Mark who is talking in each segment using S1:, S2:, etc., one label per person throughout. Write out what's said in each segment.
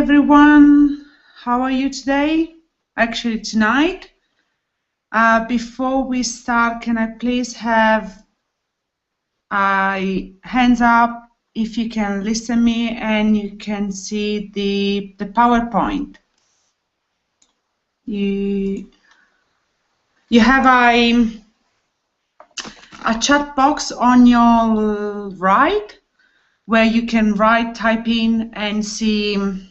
S1: everyone. How are you today? Actually, tonight. Before we start, can I please have hands up if you can listen me and you can see the PowerPoint. You have a chat box on your right where you can type in and see,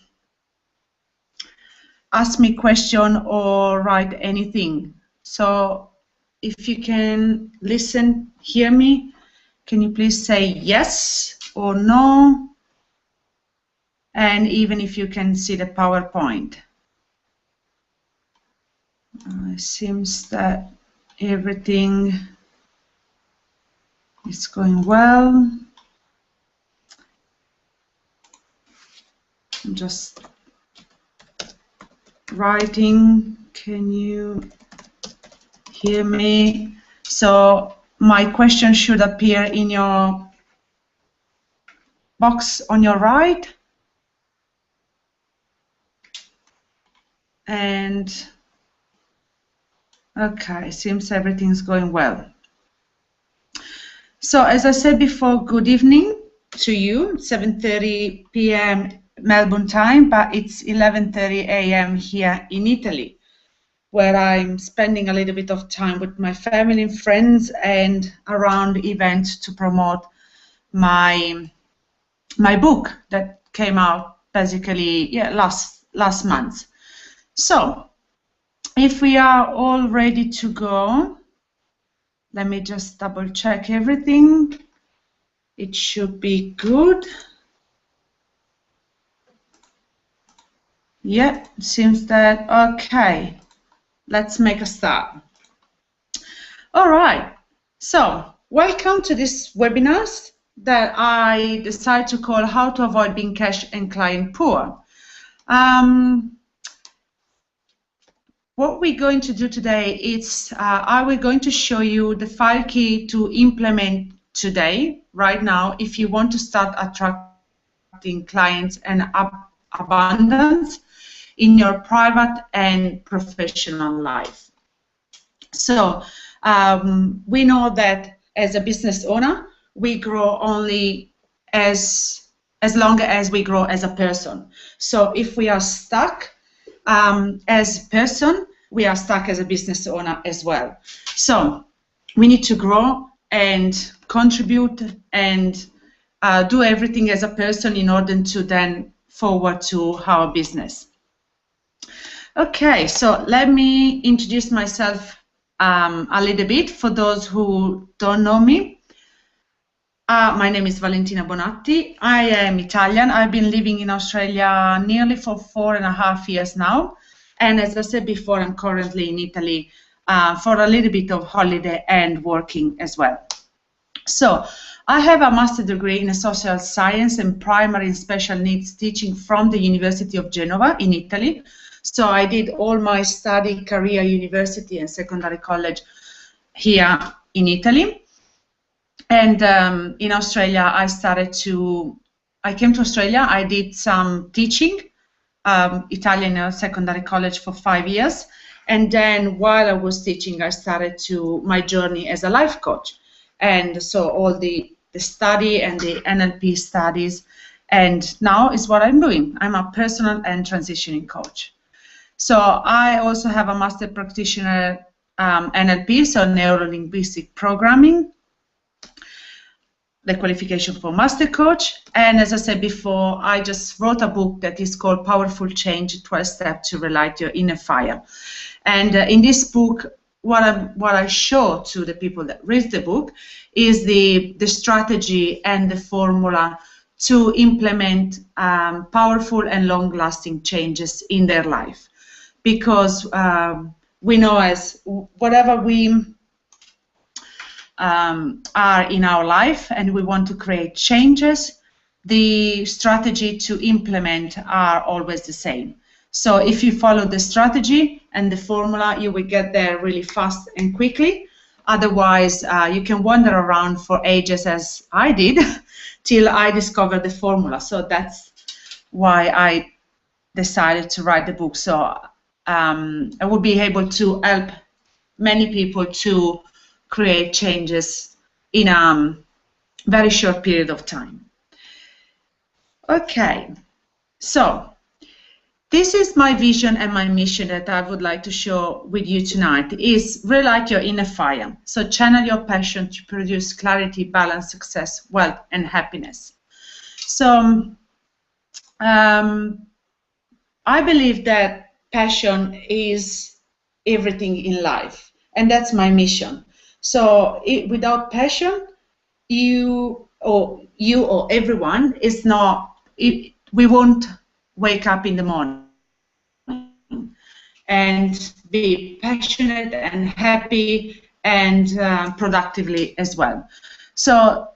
S1: ask me question or write anything. So if you can listen, hear me, can you please say yes or no? And even if you can see the PowerPoint. It seems that everything is going well. I'm just writing. Can you hear me? So my question should appear in your box on your right. And okay, seems everything's going well. So as I said before, good evening to you, 7:30 p.m. Melbourne time, but it's 11:30 a.m. here in Italy, where I'm spending a little bit of time with my family and friends and around events to promote my book that came out basically last month. So if we are all ready to go, let me just double check everything. It should be good. Yeah, seems that okay. Let's make a start. All right, so welcome to this webinar that I decided to call How to Avoid Being Cash and Client Poor. What we're going to do today is I will going to show you the 5 key to implement today, right now, if you want to start attracting clients and abundance in your private and professional life. So we know that as a business owner, we grow only as long as we grow as a person. So if we are stuck as a person, we are stuck as a business owner as well. So we need to grow and contribute and do everything as a person in order to then forward to our business. Okay, so let me introduce myself a little bit for those who don't know me. My name is Valentina Bonatti. I am Italian. I've been living in Australia nearly for 4.5 years now. And as I said before, I'm currently in Italy for a little bit of holiday and working as well. So I have a master's degree in social science and primary and special needs teaching from the University of Genova in Italy. So I did all my study, career, university and secondary college here in Italy. And in Australia, I came to Australia, I did some teaching, Italian secondary college for 5 years. And then while I was teaching, I started my journey as a life coach. And so all the study and the NLP studies, and now is what I'm doing. I'm a personal and transitioning coach. So I also have a master practitioner NLP, so neuro-linguistic programming, the qualification for master coach. And as I said before, I just wrote a book that is called Powerful Change, 12 Steps to Relight Your Inner Fire. And in this book, what I show to the people that read the book is the strategy and the formula to implement powerful and long-lasting changes in their life. Because we know as whatever we are in our life and we want to create changes, the strategy to implement are always the same. So if you follow the strategy and the formula, you will get there really fast and quickly. Otherwise, you can wander around for ages, as I did, till I discovered the formula. So that's why I decided to write the book. So I would be able to help many people to create changes in a very short period of time. Okay, so this is my vision and my mission that I would like to share with you tonight, is relight your inner fire. So channel your passion to produce clarity, balance, success, wealth, and happiness. So I believe that passion is everything in life, and that's my mission. So without passion, you or everyone is not. We won't wake up in the morning and be passionate and happy and productively as well. So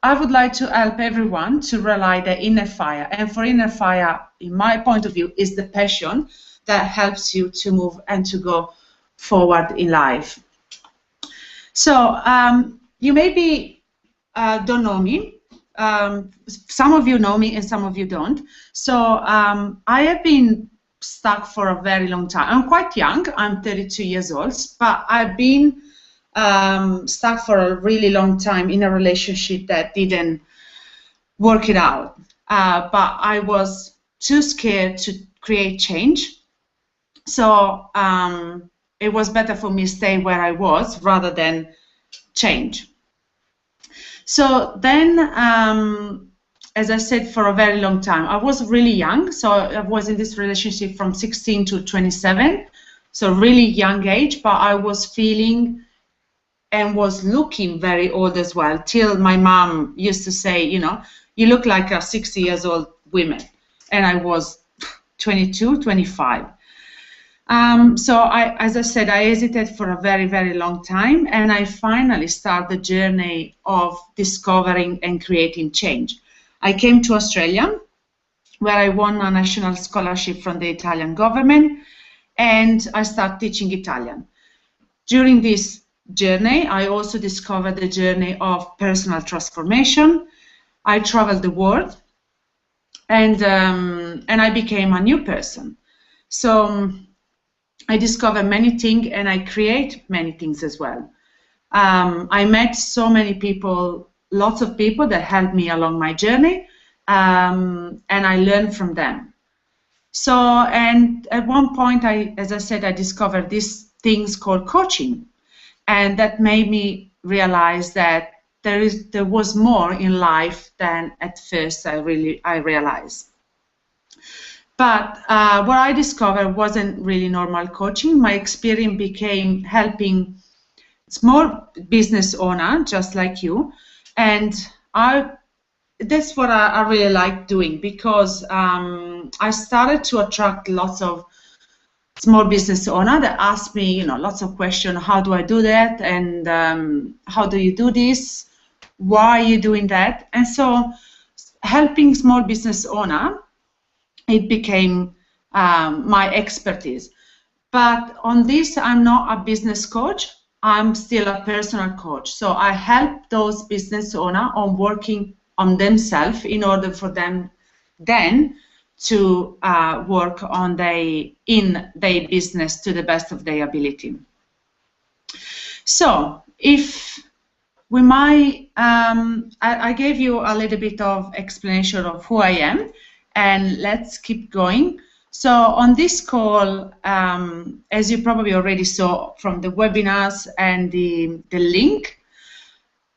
S1: I would like to help everyone to relight their inner fire. And for inner fire, in my point of view, is the passion that helps you to move and to go forward in life. So you maybe don't know me. Some of you know me and some of you don't. So I have been stuck for a very long time. I'm quite young. I'm 32 years old, but I've been stuck for a really long time in a relationship that didn't work it out. But I was too scared to create change. So it was better for me to stay where I was rather than change. So then, as I said, for a very long time, I was really young. So I was in this relationship from 16 to 27. So really young age, but I was feeling and was looking very old as well, till my mom used to say, you know, you look like a 60 years old woman. And I was 22, 25. So as I said, I hesitated for a very, very long time, and I finally started the journey of discovering and creating change. I came to Australia, where I won a national scholarship from the Italian government, and I started teaching Italian. During this journey, I also discovered the journey of personal transformation. I traveled the world, and I became a new person. So I discovered many things, and I create many things as well. I met so many people, lots of people that helped me along my journey, and I learned from them. So, and at one point, as I said, I discovered these things called coaching, and that made me realize that there was more in life than at first I realized. But what I discovered wasn't really normal coaching. My experience became helping small business owner just like you, and that's what I really like doing, because I started to attract lots of small business owner that asked me, you know, lots of questions. How do I do that? And how do you do this? Why are you doing that? And so helping small business owner, it became my expertise. But on this, I'm not a business coach. I'm still a personal coach. So I help those business owners on working on themselves in order for them then to work on in their business to the best of their ability. So if we might, I gave you a little bit of explanation of who I am, and let's keep going. So on this call, as you probably already saw from the webinars and the link,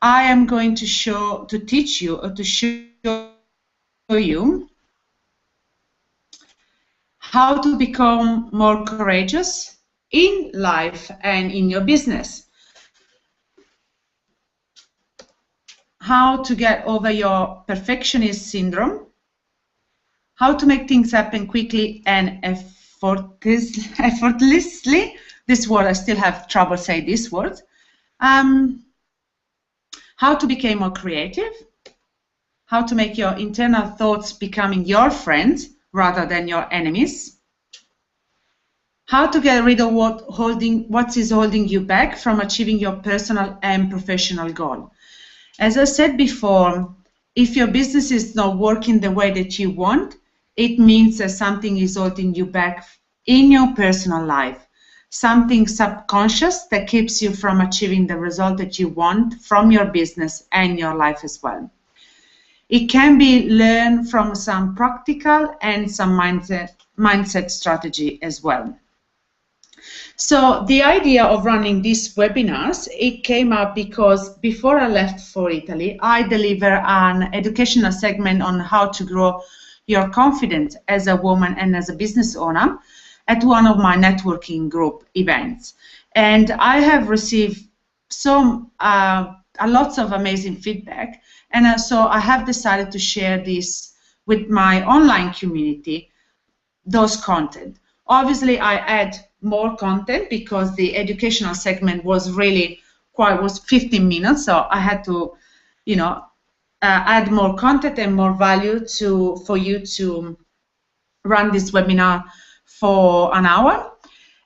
S1: I am going to teach you or to show you how to become more courageous in life and in your business. How to get over your perfectionist syndrome. How to make things happen quickly and effortlessly. This word, I still have trouble saying this word. How to become more creative. How to make your internal thoughts becoming your friends rather than your enemies. How to get rid of what is holding you back from achieving your personal and professional goal. As I said before, if your business is not working the way that you want, it means that something is holding you back in your personal life, something subconscious that keeps you from achieving the result that you want from your business and your life as well. It can be learned from some practical and some mindset strategy as well. So the idea of running these webinars, it came up because before I left for Italy, I deliver an educational segment on how to grow your confidence as a woman and as a business owner at one of my networking group events. And I have received lots of amazing feedback. And so I have decided to share this with my online community, those content. Obviously, I add more content because the educational segment was really was 15 minutes, so I had to, add more content and more value for you to run this webinar for an hour.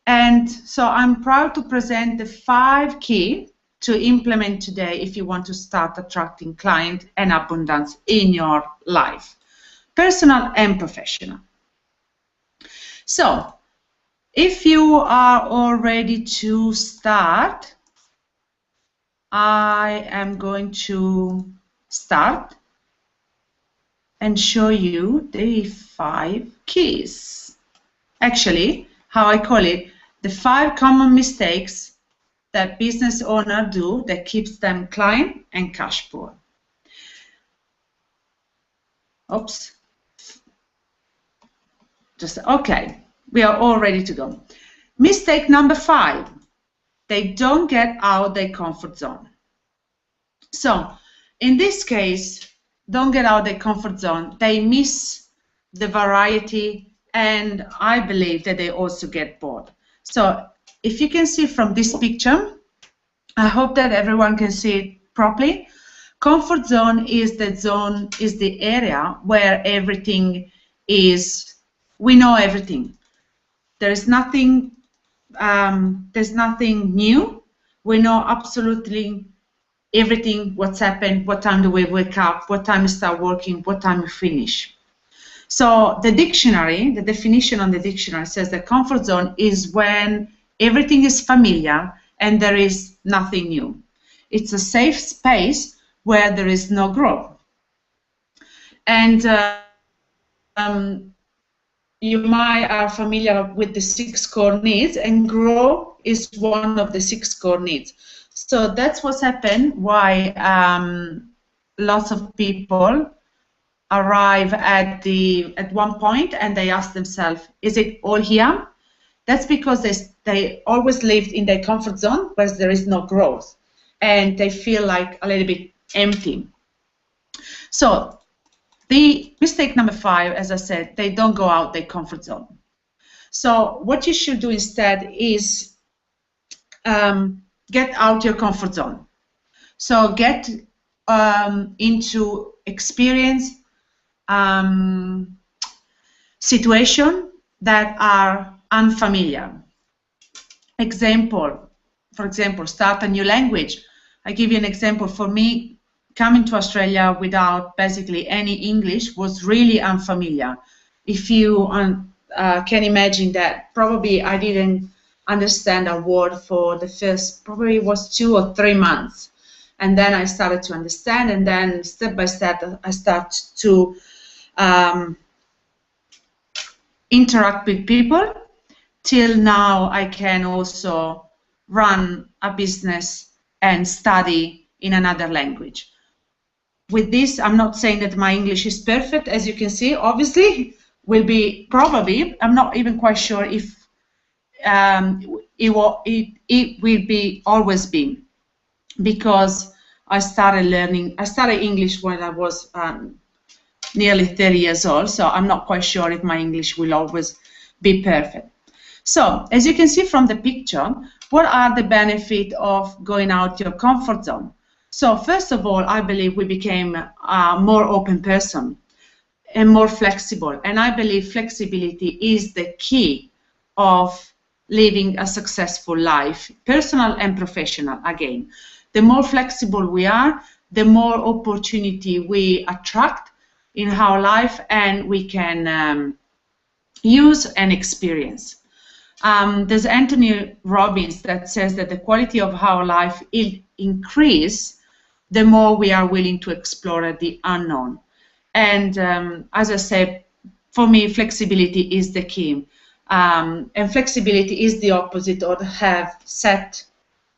S1: And so I'm proud to present the 5 key to implement today if you want to start attracting client and abundance in your life, personal and professional. So if you are all ready to start, I am going to start and show you the 5 keys. Actually, how I call it, the 5 common mistakes that business owners do that keeps them client and cash poor. Oops. Okay, we are all ready to go. Mistake number 5, they don't get out their comfort zone. So in this case, don't get out their comfort zone. They miss the variety, and I believe that they also get bored. So if you can see from this picture, I hope that everyone can see it properly. Comfort zone is the area where everything is, we know everything. There's nothing new. We know absolutely everything, what's happened, what time do we wake up, what time we start working, what time we finish. So the dictionary, the definition on the dictionary says that comfort zone is when everything is familiar and there is nothing new. It's a safe space where there is no growth. And you might are familiar with the 6 core needs, and grow is one of the 6 core needs. So that's what's happened, why lots of people arrive at one point and they ask themselves, is it all here? That's because they always lived in their comfort zone where there is no growth, and they feel like a little bit empty. So the mistake number 5, as I said, they don't go out their comfort zone. So what you should do instead is get out your comfort zone. So get into experience situations that are unfamiliar. For example, start a new language. I give you an example. For me, coming to Australia without basically any English was really unfamiliar. If you can imagine that, probably I didn't understand a word for the first, probably it was 2 or 3 months. And then I started to understand, and then step by step I start to interact with people, till now I can also run a business and study in another language. With this, I'm not saying that my English is perfect, as you can see, obviously, will be probably, I'm not even quite sure if it will be always be, because I started English when I was nearly 30 years old, so I'm not quite sure if my English will always be perfect. So, as you can see from the picture, what are the benefits of going out your comfort zone? So, first of all, I believe we became a more open person and more flexible, and I believe flexibility is the key of living a successful life, personal and professional. Again, the more flexible we are, the more opportunity we attract, in our life, and we can use and experience. There's Anthony Robbins that says that the quality of our life will increase the more we are willing to explore the unknown. And as I said, for me, flexibility is the key. And flexibility is the opposite of have set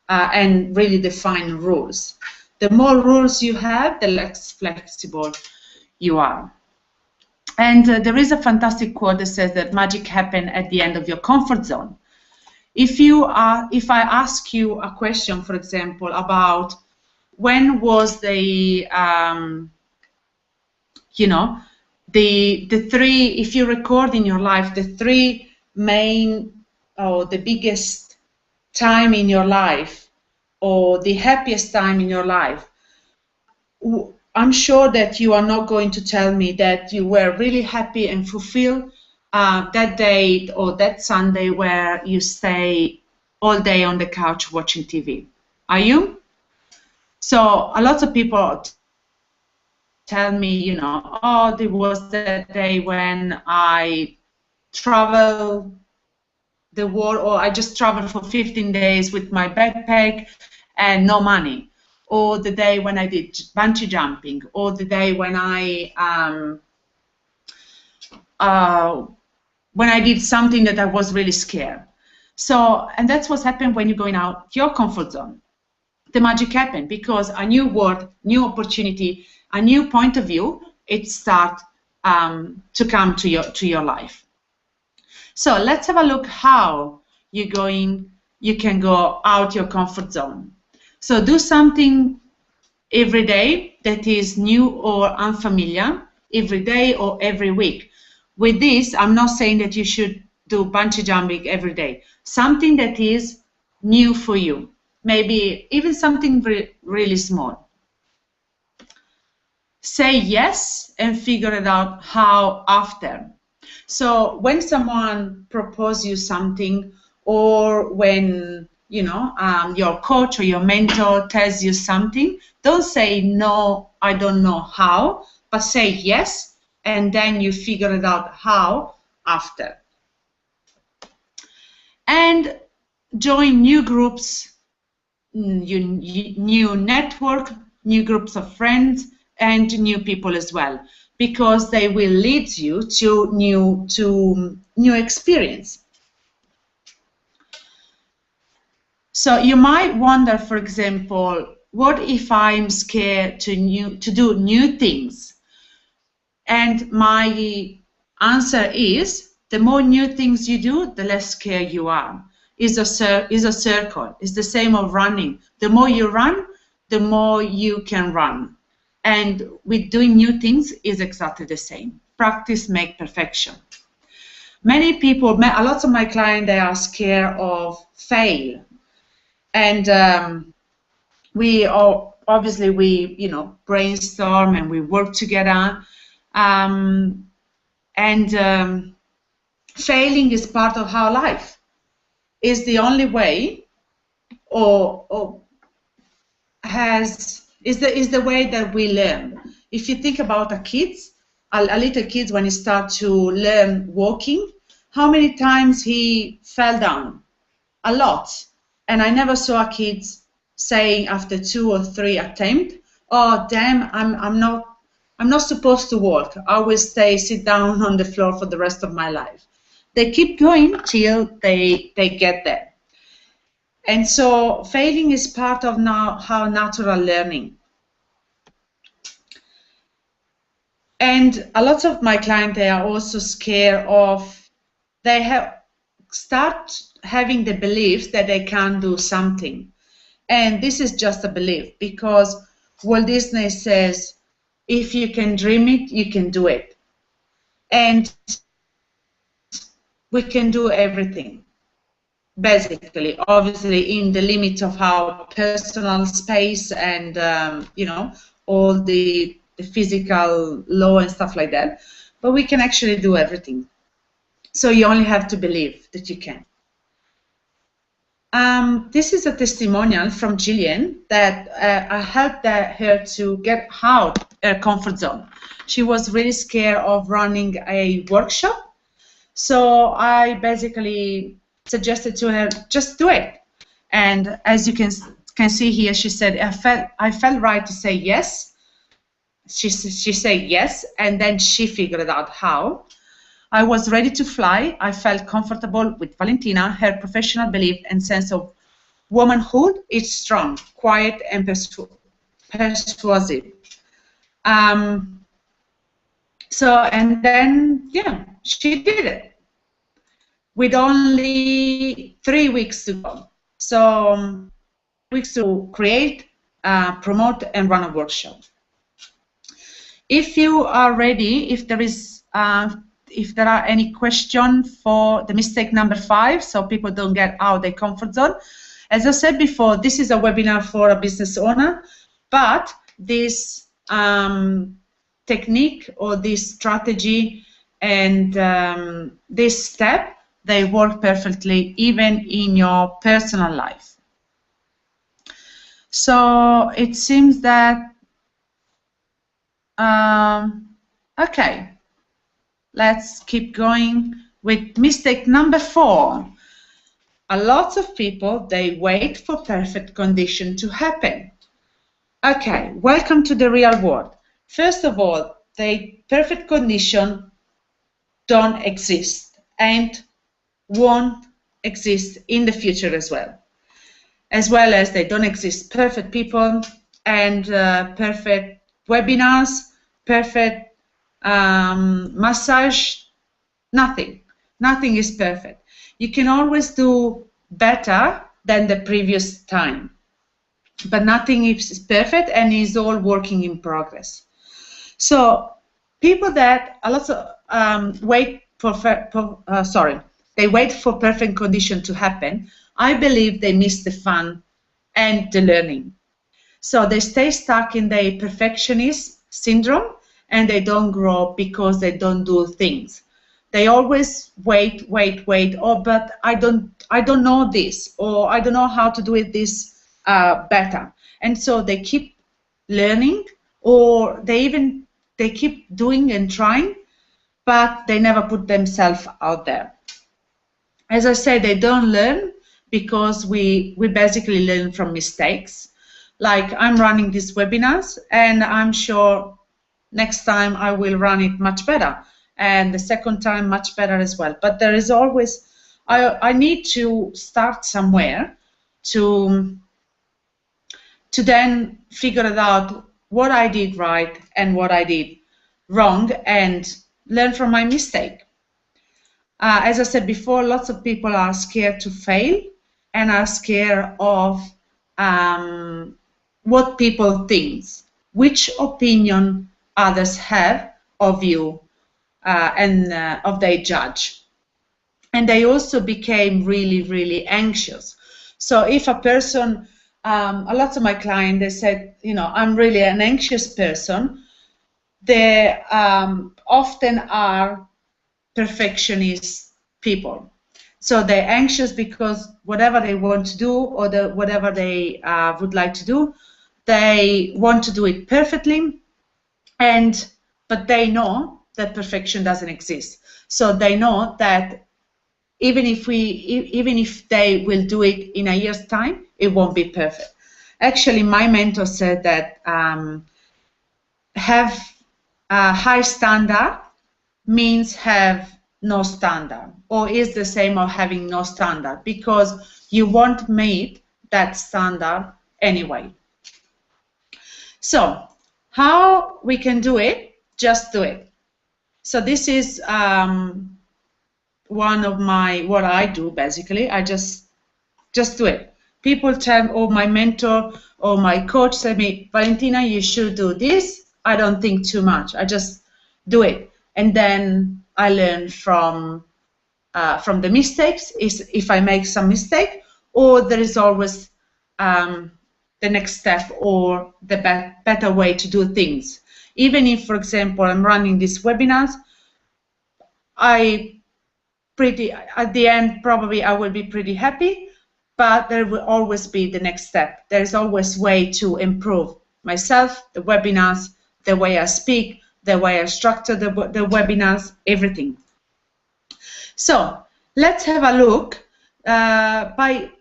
S1: and really define rules. The more rules you have, the less flexible you are. And there is a fantastic quote that says that magic happens at the end of your comfort zone. If I ask you a question, for example, about when was the three, if you record in your life the three main or the biggest time in your life or the happiest time in your life, I'm sure that you are not going to tell me that you were really happy and fulfilled that day or that Sunday where you stay all day on the couch watching TV. Are you? So a lot of people tell me, oh, there was that day when I traveled the world, or I just traveled for 15 days with my backpack and no money, or the day when I did bungee jumping, or the day when I did something that I was really scared. So, and that's what's happened when you're going out your comfort zone. The magic happened because a new world, new opportunity, a new point of view, it starts to come to your life. So let's have a look how you can go out your comfort zone. So do something every day that is new or unfamiliar, every day or every week. With this, I'm not saying that you should do bungee jumping every day. Something that is new for you. Maybe even something really small. Say yes and figure it out how after. So when someone proposes you something, or when your coach or your mentor tells you something, don't say no, I don't know how, but say yes, and then you figure it out how after. And join new groups, new network, new groups of friends, and new people as well, because they will lead you to new experience. So you might wonder, for example, what if I'm scared to do new things? And my answer is, the more new things you do, the less scared you are. Is a circle. It's the same of running. The more you run, the more you can run. And with doing new things is exactly the same. Practice makes perfection. Many people, a lot of my clients, they are scared of fail. And we obviously brainstorm and we work together. Failing is part of our life. Is the only way, is the way that we learn. If you think about a little kids when he starts to learn walking, how many times he fell down? A lot. And I never saw kids saying after 2 or 3 attempts, oh damn, I'm not supposed to walk. I will sit down on the floor for the rest of my life. They keep going till they get there. And so failing is part of how natural learning. And a lot of my clients, they are also scared of, start having the belief that they can't do something. And this is just a belief, because Walt Disney says, if you can dream it, you can do it. And we can do everything, basically, obviously in the limits of our personal space and, all the physical law and stuff like that. But we can actually do everything. So you only have to believe that you can. This is a testimonial from Gillian that I helped her to get out her comfort zone. She was really scared of running a workshop, so I basically suggested to her, just do it. And as you can see here, she said, I felt right to say yes. She said yes, and then she figured out how. I was ready to fly. I felt comfortable with Valentina. Her professional belief and sense of womanhood is strong, quiet, and persuasive. And then, yeah, she did it with only 3 weeks to go. So, weeks to create, promote, and run a workshop. If you are ready, if there are any questions for the mistake number 5, so people don't get out of their comfort zone. As I said before, this is a webinar for a business owner, but this technique or this strategy and this step, they work perfectly even in your personal life. So it seems that, okay, let's keep going with mistake number 4. A lot of people, they wait for perfect condition to happen. Okay, welcome to the real world. First of all, the perfect condition don't exist and won't exist in the future as well as they don't exist perfect people and perfect webinars, perfect massage, nothing is perfect. You can always do better than the previous time, but nothing is perfect and is all working in progress. So people that a lot of they wait for perfect condition to happen. I believe they miss the fun and the learning. So they stay stuck in the perfectionist syndrome and they don't grow because they don't do things. They always wait. Oh, but I don't know this, or I don't know how to do it this better. And so they keep learning, or they keep doing and trying, but they never put themselves out there. As I said, they don't learn because we basically learn from mistakes. Like, I'm running these webinars, and I'm sure next time I will run it much better, and the second time much better as well. But there is always, I need to start somewhere to then figure it out what I did right and what I did wrong and learn from my mistake. As I said before, lots of people are scared to fail and are scared of what people think, which opinion others have of you and of their judge. And they also became really, really anxious. So if a person, a lot of my clients, they said, I'm really an anxious person. They often are perfectionist people. So they're anxious because whatever they want to do or whatever they would like to do, they want to do it perfectly, but they know that perfection doesn't exist. So they know that even if they will do it in a year's time, it won't be perfect. Actually, my mentor said that have a high standard means have no standard, or is the same of having no standard, because you won't meet that standard anyway. So how we can do it? Just do it. So this is one of what I do basically. I just do it. People tell, or my mentor or my coach said me, Valentina, you should do this. I don't think too much. I just do it, and then I learn from the mistakes. If I make some mistake, or there is always the next step or the better way to do things. Even if, for example, I'm running these webinars, at the end probably I will be pretty happy, but there will always be the next step. There is always way to improve myself, the webinars, the way I speak, the way I structure the webinars, everything. So let's have a look. By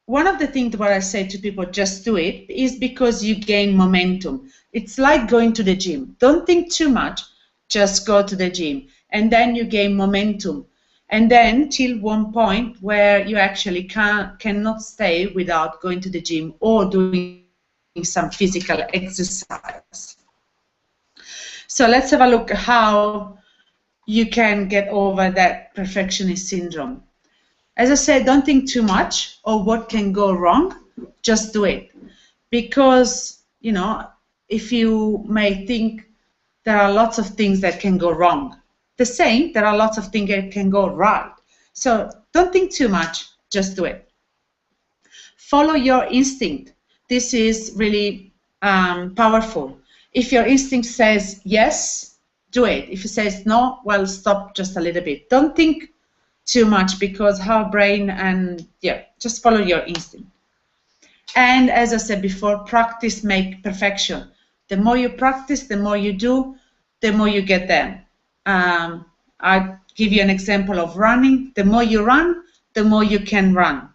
S1: one of the things what I say to people, just do it, is because you gain momentum. It's like going to the gym. Don't think too much, just go to the gym. And then you gain momentum. And then till one point where you actually cannot stay without going to the gym or doing some physical exercise. So let's have a look at how you can get over that perfectionist syndrome. As I said, don't think too much or what can go wrong, just do it. Because, you know, if you may think there are lots of things that can go wrong, the same, there are lots of things that can go right. So don't think too much, just do it. Follow your instinct. This is really powerful. If your instinct says yes, do it. If it says no, well, stop just a little bit. Don't think too much, because our brain, and yeah, just follow your instinct. And as I said before, practice makes perfection. The more you practice, the more you do, the more you get there. I'll give you an example of running. The more you run, the more you can run.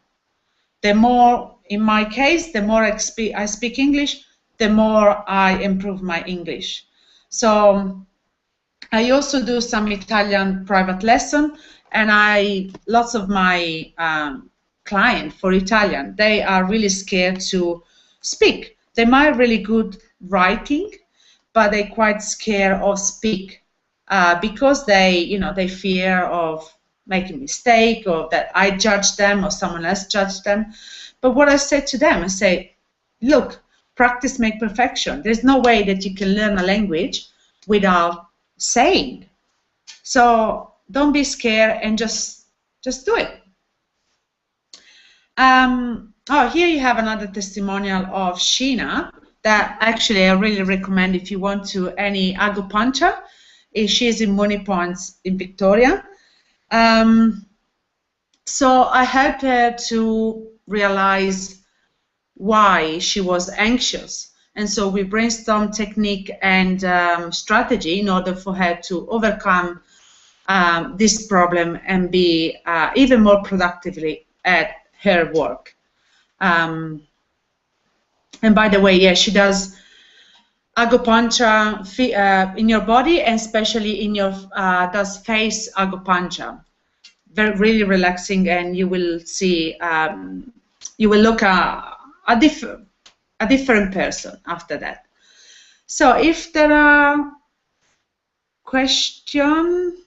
S1: The more, in my case, the more I speak English, the more I improve my English. So I also do some Italian private lesson, and lots of my clients for Italian, they are really scared to speak. They might really good writing, but they're quite scared of speak because they fear of making a mistake, or that I judge them or someone else judge them. But what I say to them, I say, look, practice makes perfection. There's no way that you can learn a language without saying. So don't be scared and just do it. Oh, here you have another testimonial of Sheena that actually I really recommend if you want to any acupuncture. She's in Money Points in Victoria. So I helped her to realize why she was anxious. And so we brainstormed technique and strategy in order for her to overcome this problem and be even more productively at her work. And by the way, yeah, she does acupuncture in your body, and especially in your does face acupuncture. Really relaxing, and you will see you will look a different person after that. So if there are questions,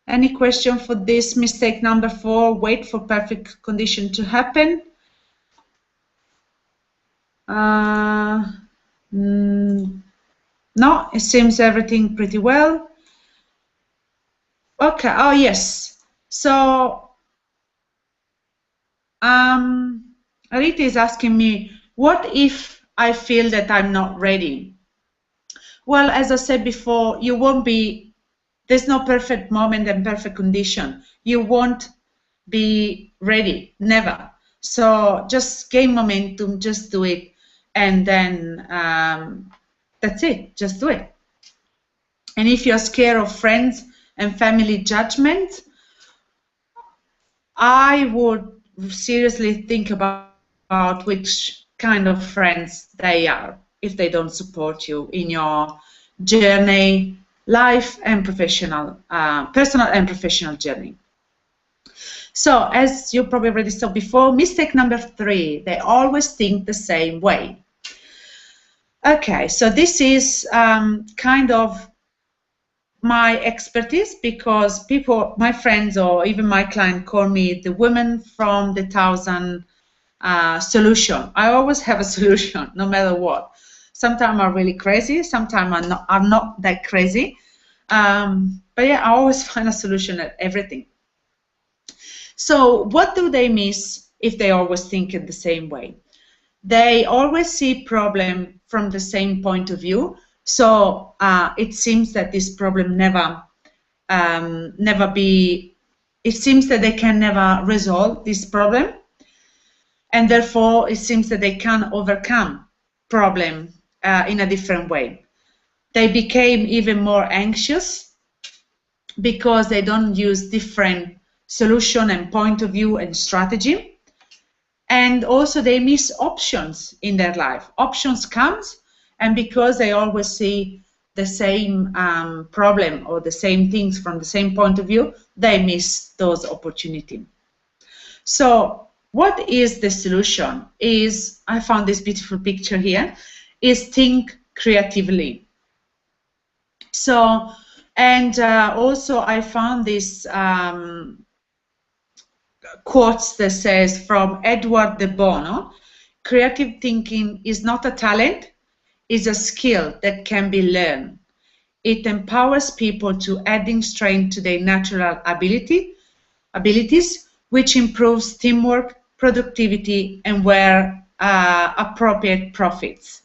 S1: any question for this mistake number 4, wait for perfect condition to happen? No, it seems everything pretty well. Okay, oh yes. So Rita is asking me, what if I feel that I'm not ready? Well, as I said before, you won't be, there's no perfect moment and perfect condition. You won't be ready, never. So just gain momentum, just do it, and then that's it, just do it. And if you're scared of friends and family judgment, I would seriously think about which kind of friends they are, if they don't support you in your journey, life and professional, personal and professional journey. So as you probably already saw before, mistake number 3, they always think the same way. Okay, so this is kind of my expertise, because people, my friends or even my client, call me the woman from the 1,000 solution. I always have a solution, no matter what. Sometimes I'm really crazy, sometimes I'm not that crazy. But yeah, I always find a solution at everything. So what do they miss if they always think in the same way? They always see problem from the same point of view. So it seems that this problem it seems that they can never resolve this problem. and therefore it seems that they can overcome problem in a different way. They became even more anxious because they don't use different solution and point of view and strategy. And also they miss options in their life. Options comes, and because they always see the same problem or the same things from the same point of view, they miss those opportunities. So what is the solution? Is, I found this beautiful picture here, is think creatively. So, and also I found this quotes that says from Edward de Bono, creative thinking is not a talent, it's a skill that can be learned. It empowers people to adding strength to their natural abilities, which improves teamwork, productivity, and where appropriate profits.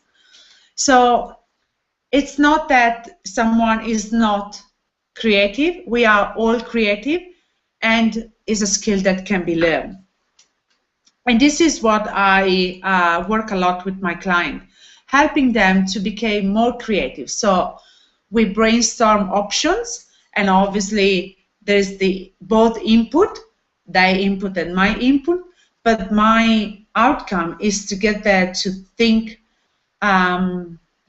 S1: So it's not that someone is not creative. We are all creative, and is a skill that can be learned. And this is what I work a lot with my client, helping them to become more creative. So we brainstorm options, and obviously there's the both input, their input and my input, but my outcome is to get there to think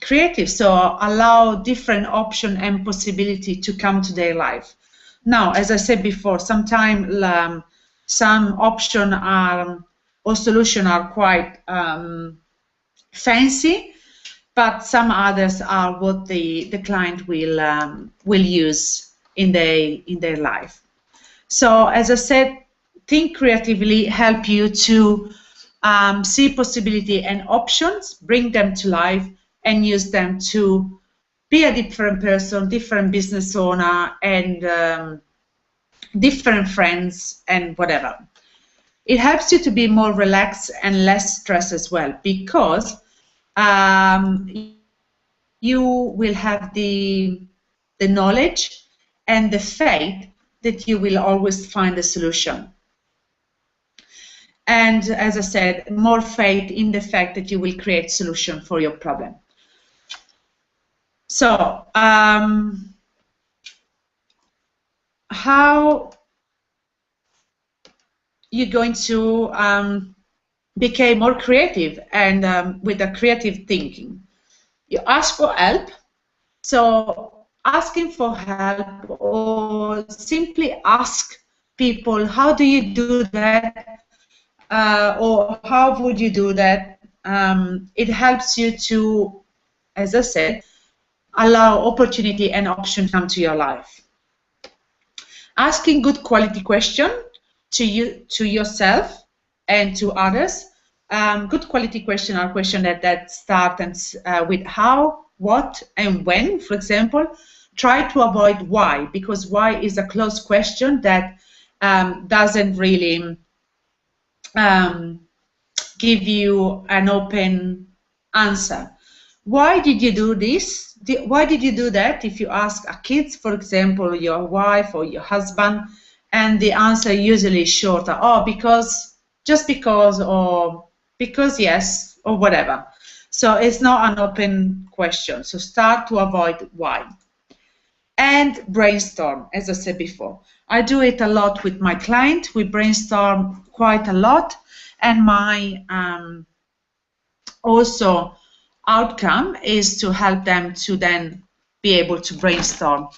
S1: creative, so allow different option and possibility to come to their life. Now, as I said before, sometimes some option are or solution are quite fancy, but some others are what the client will use in their life. So, as I said, think creatively help you to see possibility and options, bring them to life, and use them to be a different person, different business owner, and different friends, and whatever. It helps you to be more relaxed and less stressed as well, because you will have the knowledge and the faith that you will always find a solution. And as I said, more faith in the fact that you will create solution for your problem. So, how you're going to become more creative and with a creative thinking? You ask for help. So asking for help, or simply ask people, how do you do that? Or how would you do that? It helps you to, as I said, allow opportunity and option come to your life. Asking good quality question to yourself and to others. Good quality question are questions that start with how, what, and when. For example, try to avoid why, because why is a closed question that doesn't really give you an open answer. Why did you do this? Why did you do that? If you ask a kid, for example, your wife or your husband, and the answer usually is shorter. Oh, because, just because, or because yes, or whatever. So it's not an open question. So start to avoid why. And brainstorm, as I said before. I do it a lot with my client. We brainstorm quite a lot. And my also outcome is to help them to then be able to brainstorm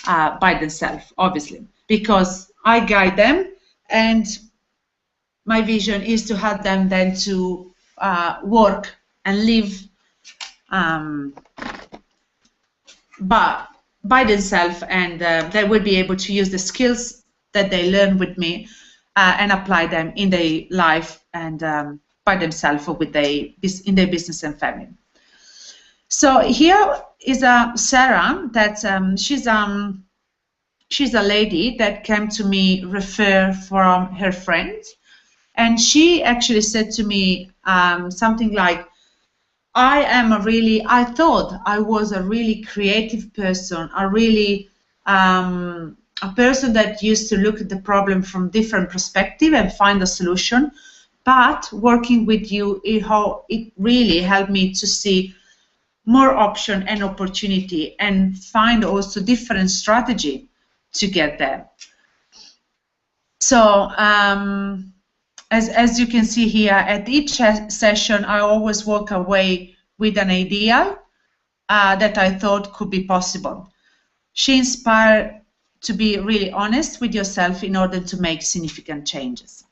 S1: by themselves, obviously, because I guide them, and my vision is to help them then to work and live by themselves, and they will be able to use the skills that they learn with me and apply them in their life and by themselves or with in their business and family. So here is Sarah. That she's a lady that came to me refer from her friend, and she actually said to me something like, I thought I was a really creative person, a person that used to look at the problem from different perspective and find a solution. but working with you, it really helped me to see more option and opportunity and find also different strategy to get there. So as you can see here, at each session, I always walk away with an idea that I thought could be possible. She inspired to be really honest with yourself in order to make significant changes.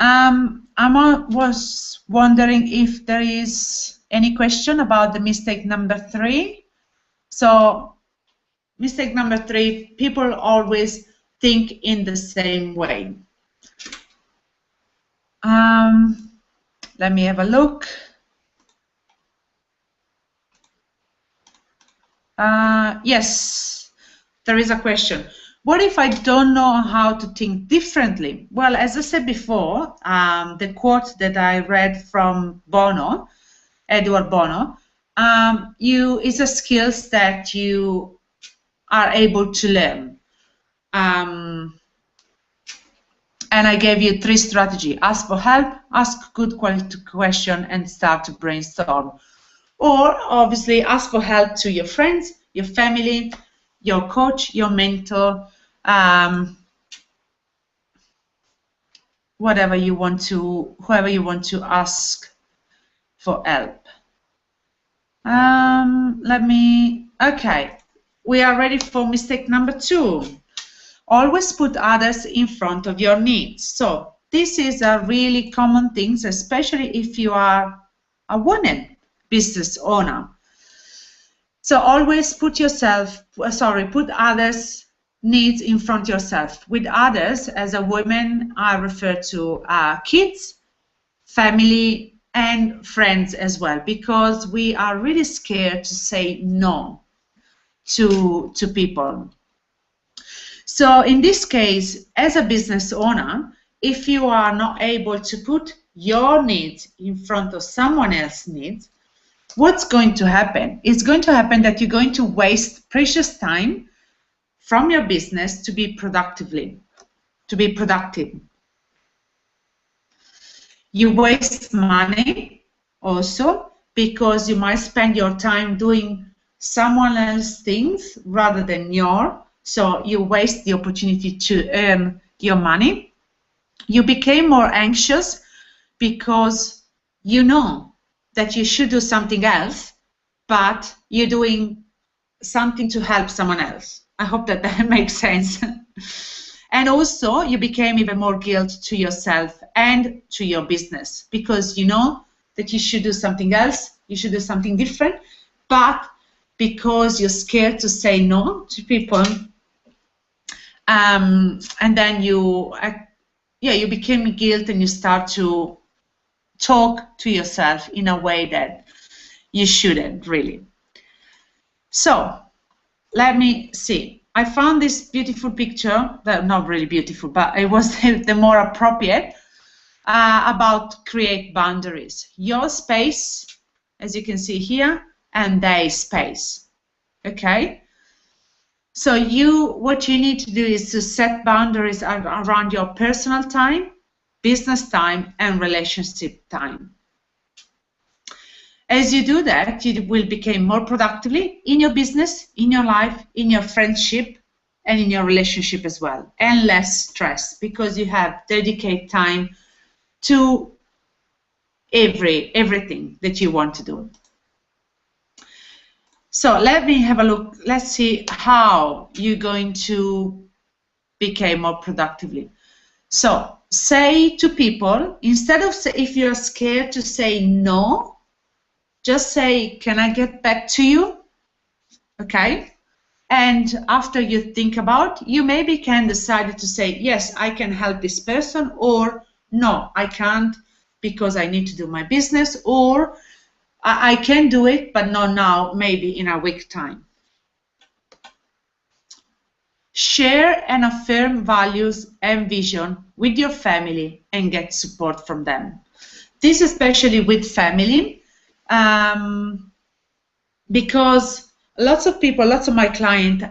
S1: I was wondering if there is any question about the mistake number 3. So mistake number 3, people always think in the same way. Let me have a look. Yes, there is a question. What if I don't know how to think differently? Well, as I said before, the quote that I read from Bono, Edward Bono, is a skills that you are able to learn. And I gave you 3 strategies. Ask for help, ask good quality question, and start to brainstorm. Or obviously ask for help to your friends, your family, your coach, your mentor, whoever you want to ask for help. Okay, we are ready for mistake number 2. Always put others in front of your needs. So this is a really common thing, especially if you are a woman business owner. So always put others' needs in front of yourself. With others, as a woman, I refer to kids, family, and friends as well, because we are really scared to say no to people. So in this case, as a business owner, if you are not able to put your needs in front of someone else's needs, what's going to happen? It's going to happen that you're going to waste precious time from your business to be productive. You waste money also, because you might spend your time doing someone else's things rather than your. So you waste the opportunity to earn your money. You became more anxious because you know that you should do something else, but you're doing something to help someone else. I hope that makes sense. And also you became even more guilt to yourself and to your business, because you know that you should do something else, you should do something different, but because you're scared to say no to people, and then you became guilt, and you start to talk to yourself in a way that you shouldn't really. So let me see. I found this beautiful picture, not really beautiful, but it was the more appropriate, about create boundaries. Your space, as you can see here, and their space. Okay? So what you need to do is to set boundaries around your personal time, business time, and relationship time. As you do that, you will become more productively in your business, in your life, in your friendship, and in your relationship as well, and less stress, because you have dedicated time to everything that you want to do. So let me have a look. Let's see how you're going to become more productively. So say to people, instead of if you're scared to say no, just say, can I get back to you? Okay. And after you think about, you maybe can decide to say, yes, I can help this person, or no, I can't because I need to do my business, or I can do it, but not now, maybe in a week time. Share and affirm values and vision with your family and get support from them. This especially with family, because lots of people, lots of my clients,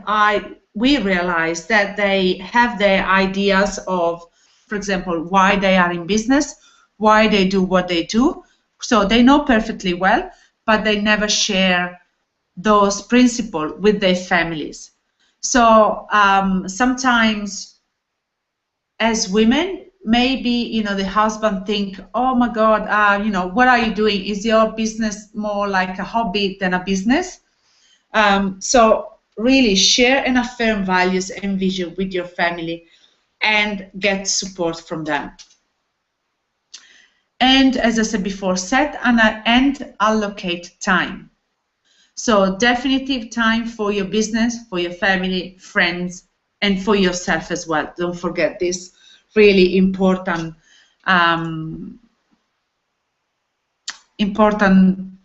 S1: we realize that they have their ideas of for example, why they are in business, why they do what they do. So they know perfectly well, but they never share those principles with their families. So sometimes as women, maybe, the husband think, oh my God, what are you doing? Is your business more like a hobby than a business? So really share and affirm values and vision with your family and get support from them. And as I said before, set and allocate time. So definitive time for your business, for your family, friends, and for yourself as well. Don't forget this really important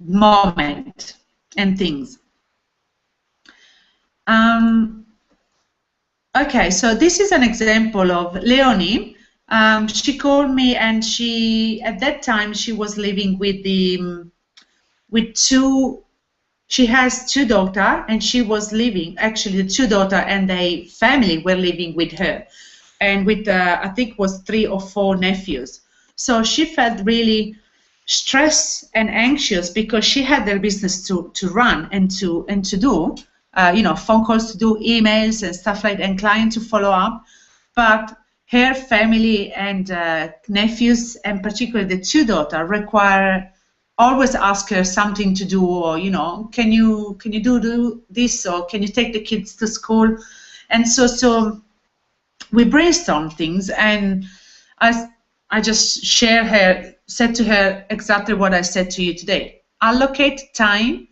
S1: moment and things. Okay, so this is an example of Leonie. She called me, and at that time she was living with two. She has two daughters, and she was living, actually the two daughters and their family were living with her, and with I think was 3 or 4 nephews. So she felt really stressed and anxious because she had their business to run and to do, phone calls to do, emails and stuff like that, and clients to follow up. But her family and nephews, and particularly the two daughters, always ask her something to do, or can you do this, or can you take the kids to school? And so we brainstormed things, and I just said to her exactly what I said to you today. Allocate time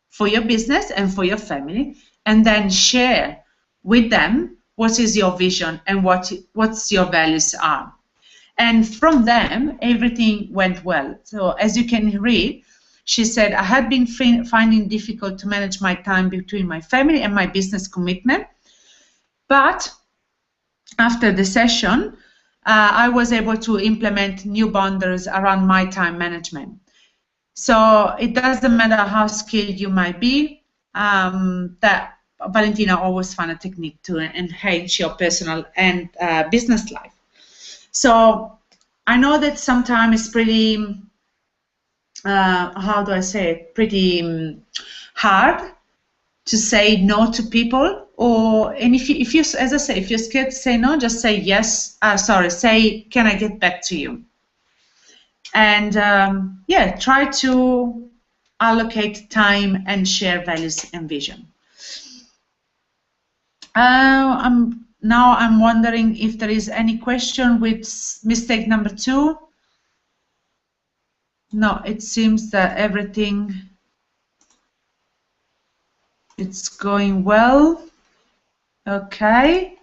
S1: for your business and for your family, and then share with them what is your vision and what's your values are. And from them, everything went well. So as you can read, she said, I had been finding difficult to manage my time between my family and my business commitment. But after the session, I was able to implement new boundaries around my time management. So it doesn't matter how skilled you might be, that Valentina always found a technique to enhance your personal and business life. So I know that sometimes it's pretty, how do I say it, pretty hard to say no to people. And if you, as I say, if you're scared to say no, just say yes. Say, can I get back to you? And try to allocate time and share values and vision. I'm wondering if there is any question with mistake number 2. No, it seems that everything it's going well. Okay.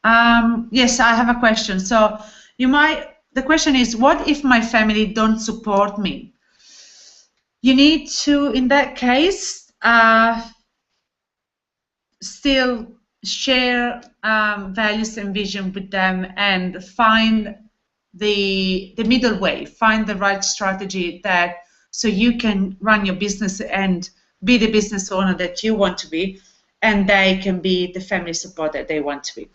S1: Yes, I have a question. So the question is, what if my family don't support me? You need to, in that case, still share values and vision with them, and find the middle way, find the right strategy so you can run your business and be the business owner that you want to be, and they can be the family support that they want to be.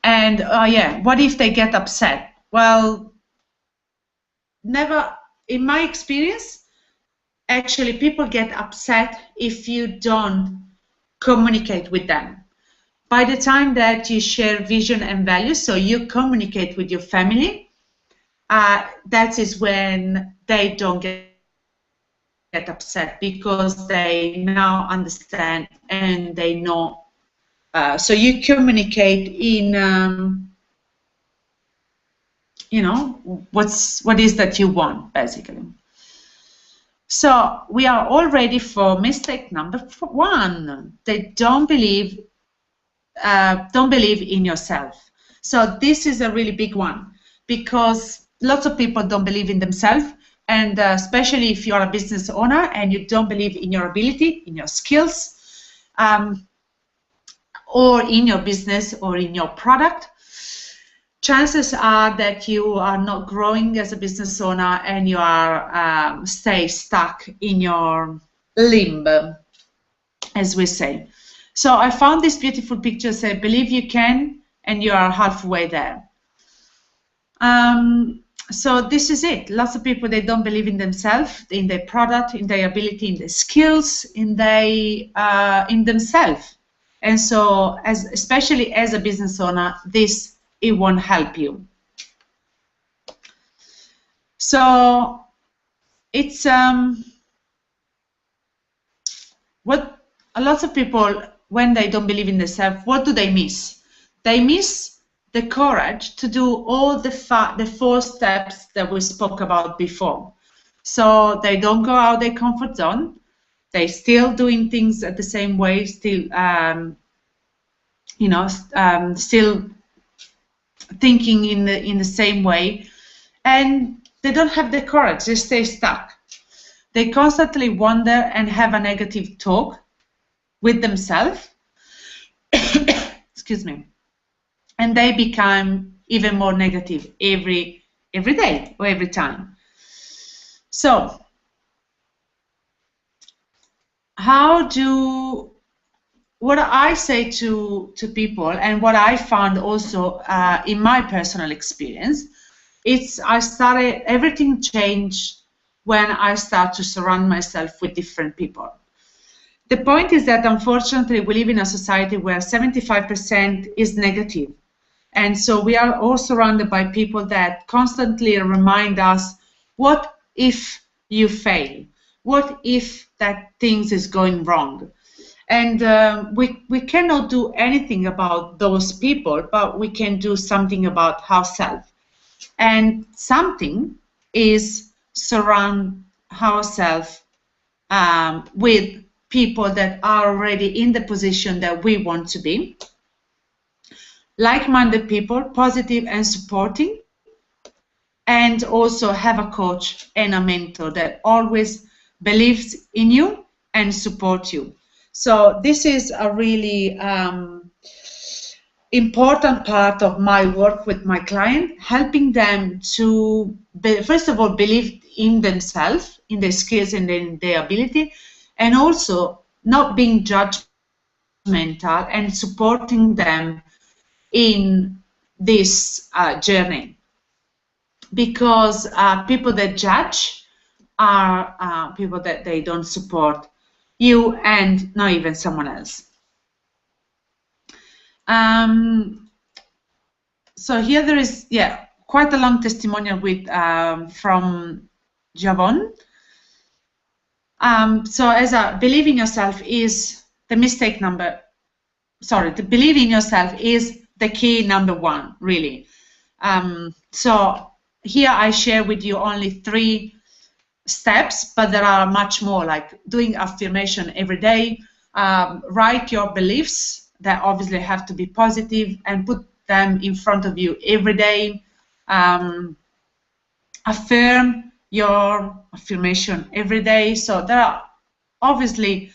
S1: And what if they get upset? Well, never, in my experience, actually people get upset if you don't communicate with them. By the time that you share vision and values, so you communicate with your family, that is when they don't get upset, because they now understand and they know. So you communicate in, what is that you want, basically. So we are all ready for mistake number 1. They don't believe in yourself. So this is a really big one, because lots of people don't believe in themselves, and especially if you're a business owner and you don't believe in your ability, in your skills, or in your business or in your product, chances are that you are not growing as a business owner, and you are stay stuck in your limbo, as we say. So I found this beautiful picture, say, believe you can, and you are halfway there. So this is it. Lots of people, they don't believe in themselves, in their product, in their ability, in their skills, in themselves. And so, especially as a business owner, it won't help you. So it's what a lot of people, when they don't believe in themselves, what do they miss? They miss the courage to do all the 4 steps that we spoke about before. So they don't go out their comfort zone. They still doing things at the same way, still, still thinking in the same way, and they don't have the courage. They stay stuck. They constantly wonder and have a negative talk with themselves. Excuse me. And they become even more negative every day or every time. So what I say to people, and what I found also in my personal experience, everything changed when I start to surround myself with different people. The point is that, unfortunately, we live in a society where 75% is negative. And so we are all surrounded by people that constantly remind us, what if you fail? What if that things is going wrong? And we cannot do anything about those people, but we can do something about ourselves. And something is surround ourselves with people that are already in the position that we want to be. Like-minded people, positive and supporting, and also have a coach and a mentor that always believes in you and supports you. So this is a really important part of my work with my client, helping them to, first of all, believe in themselves, in their skills and in their ability, and also not being judgmental and supporting them in this journey. Because people that judge are people that they don't support you and not even someone else. So here there is, quite a long testimonial with from Javon. So believe in yourself is the believe in yourself is the key number 1, really. So here I share with you only 3 steps, but there are much more, like doing affirmation every day, write your beliefs that obviously have to be positive and put them in front of you every day. Affirm your affirmation every day. So there are obviously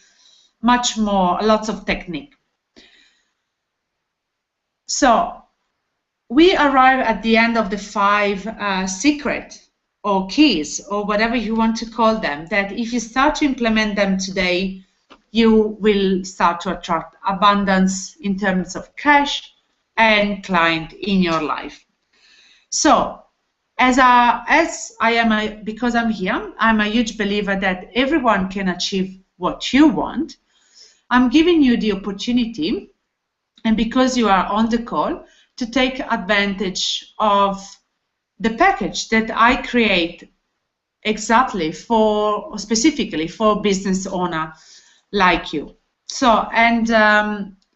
S1: lots of technique. So we arrive at the end of the 5 secrets or keys, or whatever you want to call them, that if you start to implement them today, you will start to attract abundance in terms of cash and client in your life. So because I'm here, I'm a huge believer that everyone can achieve what you want. I'm giving you the opportunity, and because you are on the call, to take advantage of the package that I create specifically for business owner like you. So, and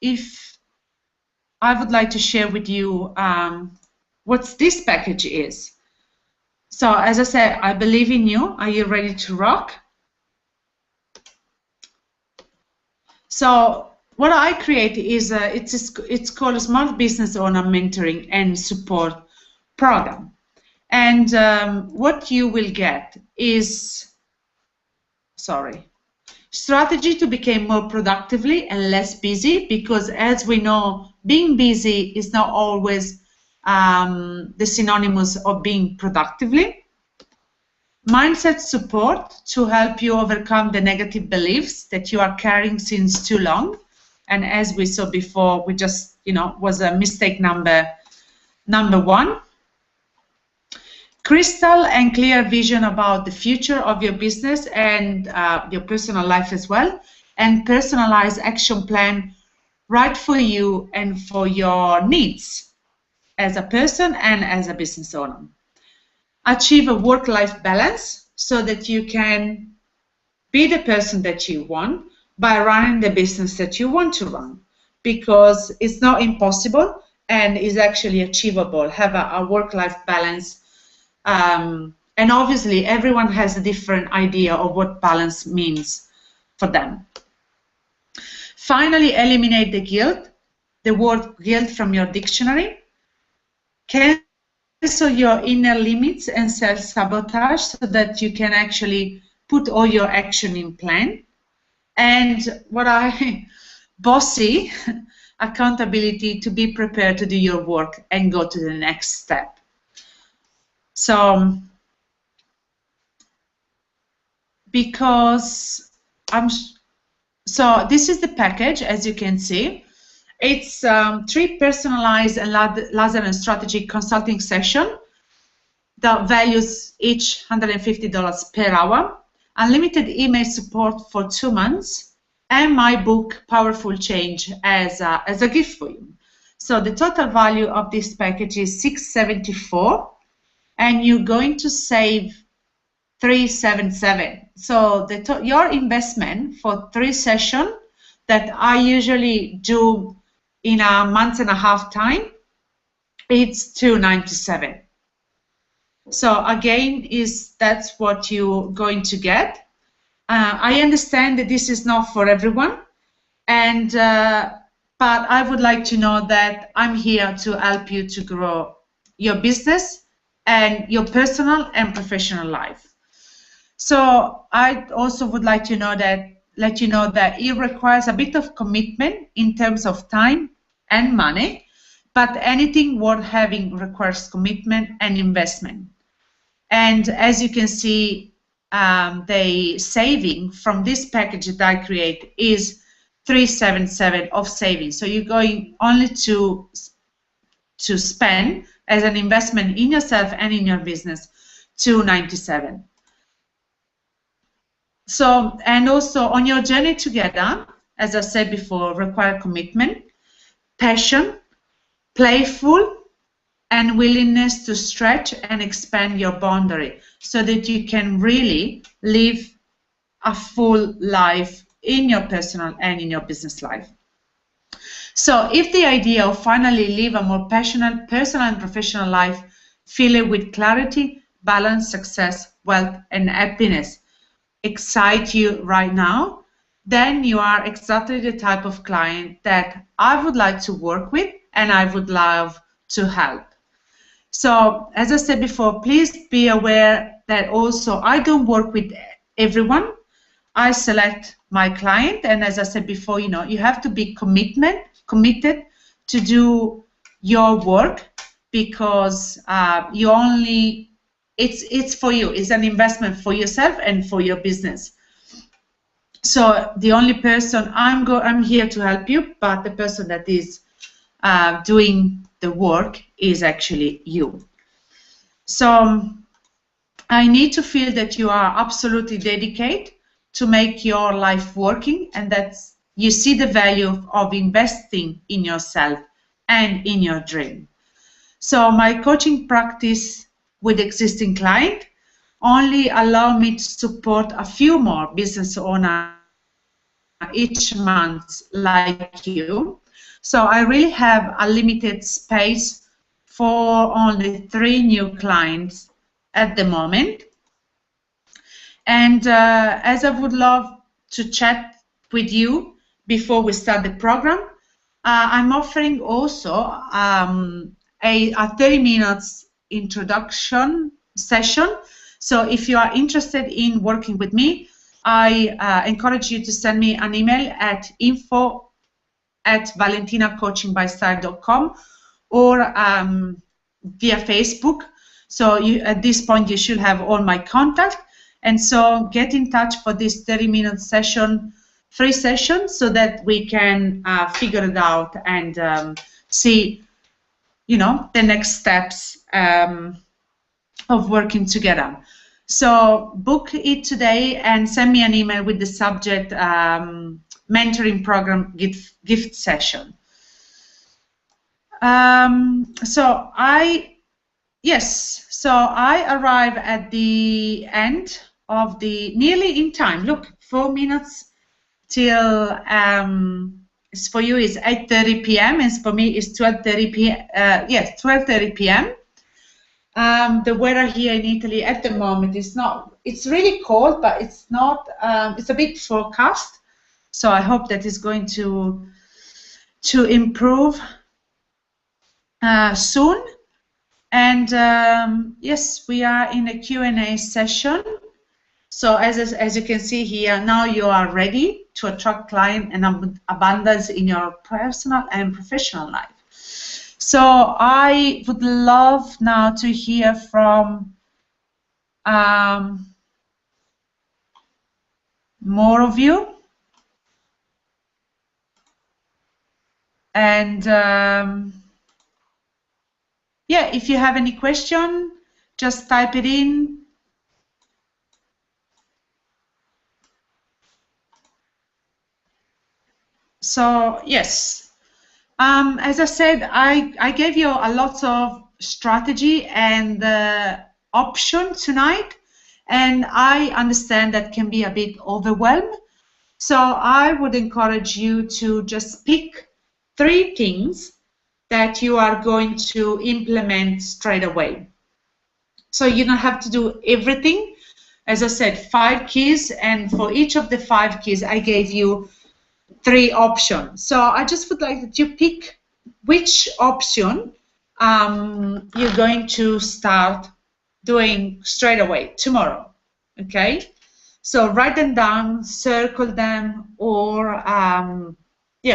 S1: if I would like to share with you what this package is. So, as I said, I believe in you. Are you ready to rock? So, what I create is it's called a Smart Business Owner Mentoring and Support Program. And what you will get is, strategy to become more productively and less busy, because as we know, being busy is not always the synonymous of being productively. Mindset support to help you overcome the negative beliefs that you are carrying since too long. And as we saw before, we just, was a mistake number one. Crystal and clear vision about the future of your business and your personal life as well, and personalized action plan right for you and for your needs as a person and as a business owner. Achieve a work-life balance so that you can be the person that you want by running the business that you want to run, because it's not impossible and is actually achievable. Have a work-life balance. And obviously, everyone has a different idea of what balance means for them. Finally, eliminate the guilt, the word guilt from your dictionary. Cancel your inner limits and self-sabotage so that you can actually put all your action in plan. And bossy, accountability, to be prepared to do your work and go to the next step. So, so this is the package, as you can see. It's 3 personalized and laser and strategy consulting session that values each $150 per hour, unlimited email support for 2 months, and my book, Powerful Change, as a gift for you. So the total value of this package is $674, and you're going to save $377. So your investment for 3 sessions that I usually do in a month and a half time, it's $297. So again, that's what you're going to get. I understand that this is not for everyone, and but I would like to know that I'm here to help you to grow your business and your personal and professional life. So I also would like to let you know that it requires a bit of commitment in terms of time and money, but anything worth having requires commitment and investment. And as you can see, the saving from this package that I create is $377 of savings. So you're going only to spend as an investment in yourself and in your business $297. So, and also on your journey together, as I said before, require commitment, passion, playful, and willingness to stretch and expand your boundary so that you can really live a full life in your personal and in your business life. So if the idea of finally live a more passionate personal and professional life filled with clarity, balance, success, wealth, and happiness excite you right now, then you are exactly the type of client that I would like to work with and I would love to help. So, as I said before, please be aware that also I don't work with everyone. I select my client, and as I said before, you have to be committed to do your work, because it's for you. It's an investment for yourself and for your business. So the only person I'm here to help you, but the person that is doing the work is actually you. So I need to feel that you are absolutely dedicated to make your life working, and that you see the value of investing in yourself and in your dream. So my coaching practice with existing client only allow me to support a few more business owners each month like you. So I really have a limited space for only 3 new clients at the moment. And as I would love to chat with you before we start the program, I'm offering also a 30 minutes introduction session. So if you are interested in working with me, I encourage you to send me an email at info@valentinacoachingbystyle.com or via Facebook. So at this point, you should have all my contact. And so get in touch for this 30-minute session 3 sessions so that we can figure it out and see, the next steps of working together. So book it today and send me an email with the subject mentoring program gift session. So I arrive at the end of nearly in time. Look, 4 minutes till for you is 8:30 p.m. and for me is 12:30 p.m. 12:30 p.m. The weather here in Italy at the moment it's really cold, but it's not, it's a bit forecast. So I hope that is going to improve soon. And yes, we are in a Q&A session. So as you can see here, now you are ready to attract client and abundance in your personal and professional life. So I would love now to hear from more of you. And yeah, if you have any question, just type it in. So yes, as I said, I gave you a lot of strategy and option tonight, and I understand that can be a bit overwhelmed. So I would encourage you to just pick 3 things that you are going to implement straight away. So you don't have to do everything. As I said, 5 keys, and for each of the 5 keys, I gave you 3 options. So I just would like that you pick which option you're going to start doing straight away tomorrow. Okay? So write them down, circle them, or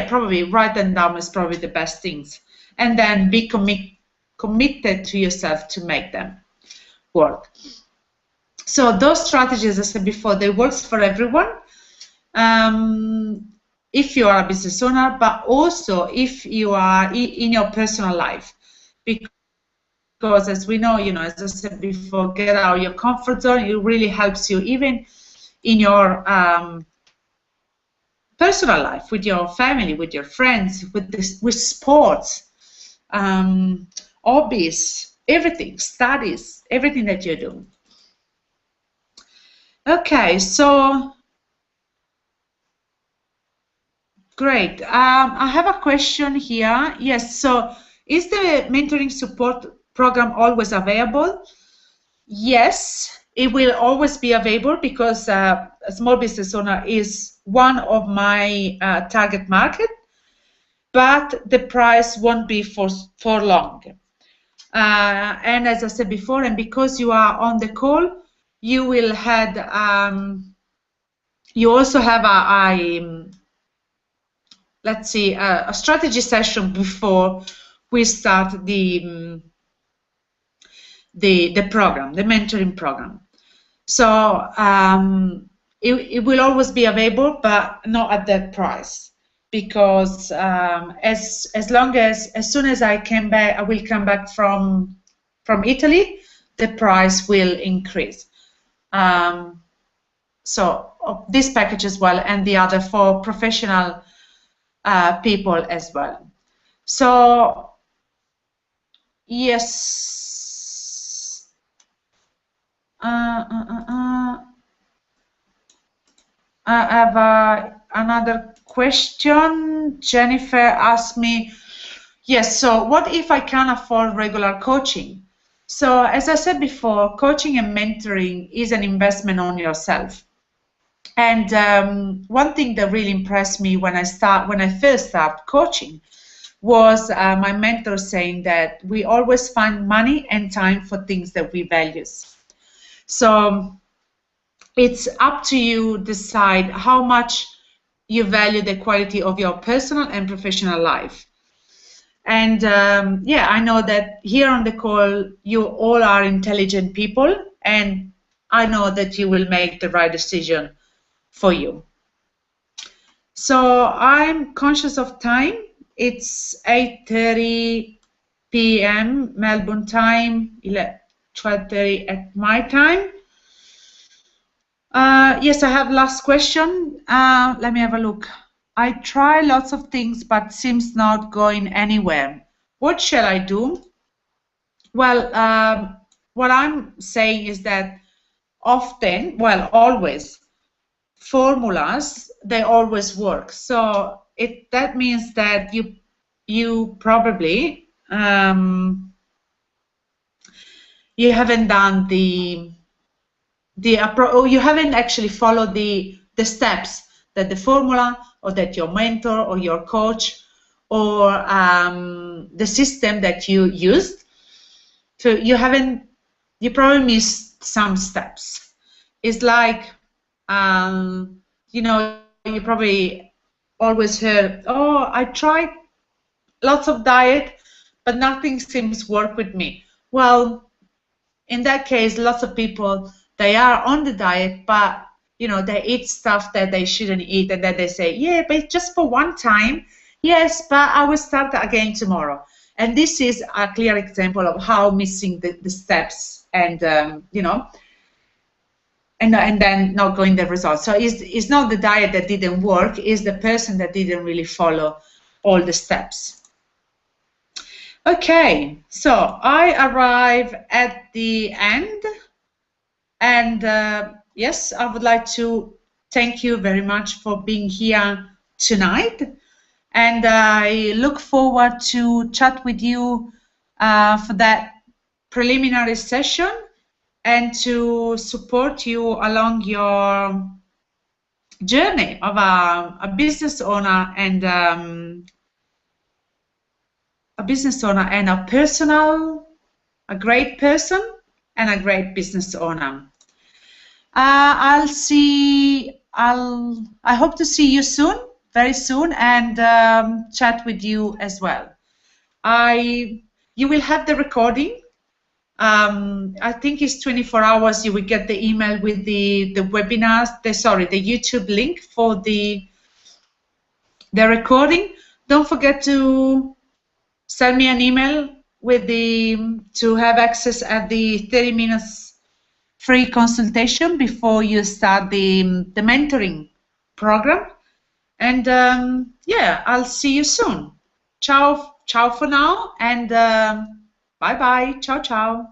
S1: probably write them down is probably the best things. And then be committed to yourself to make them work. So those strategies, as I said before, they work for everyone. If you are a business owner, but also if you are in your personal life. Because as we know, as I said before, get out of your comfort zone. It really helps you even in your personal life, with your family, with your friends, with sports, hobbies, everything, studies, everything that you do. Okay, so great. I have a question here. Yes, so is the mentoring support program always available? Yes, it will always be available because a small business owner is one of my target market, but the price won't be for long. And as I said before, and because you are on the call, you will have you also have let's see, a strategy session before we start the program, the mentoring program. So it will always be available, but not at that price, because as soon as I will come back from Italy, the price will increase. So this package as well, and the other for professional people as well. So yes, I have another question. Jennifer asked me, yes, so what if I can't afford regular coaching? So as I said before, coaching and mentoring is an investment on yourself. And one thing that really impressed me when I first started coaching was my mentor saying that we always find money and time for things that we value. So it's up to you to decide how much you value the quality of your personal and professional life. And yeah, I know that here on the call, you all are intelligent people, and I know that you will make the right decision for you. So I'm conscious of time. It's 8:30 p.m. Melbourne time, 12:30 at my time. Yes, I have last question. Let me have a look. I try lots of things, but seems not going anywhere. What shall I do? Well, what I'm saying is that often, well, always, formulas, they always work. So that means that you probably you haven't done or you haven't actually followed the steps that the formula or that your mentor or your coach or the system that you used. So you probably missed some steps. It's like, you probably always heard, oh, I tried lots of diet, but nothing seems work with me. Well, in that case, lots of people, they are on the diet, but they eat stuff that they shouldn't eat, and then they say, yeah, but just for one time. Yes, but I will start again tomorrow. And this is a clear example of how missing the steps and and then not going the results. So it's not the diet that didn't work, it's the person that didn't really follow all the steps. Okay, so I arrive at the end, and yes, I would like to thank you very much for being here tonight, and I look forward to chat with you for that preliminary session and to support you along your journey of a business owner and a great person and a great business owner. I hope to see you soon, very soon, and chat with you as well. You will have the recording. I think it's 24 hours. You will get the email with the webinars. The YouTube link for the recording. Don't forget to send me an email with to have access at the 30 minutes free consultation before you start the mentoring program. And yeah, I'll see you soon. Ciao for now, and bye bye. Ciao.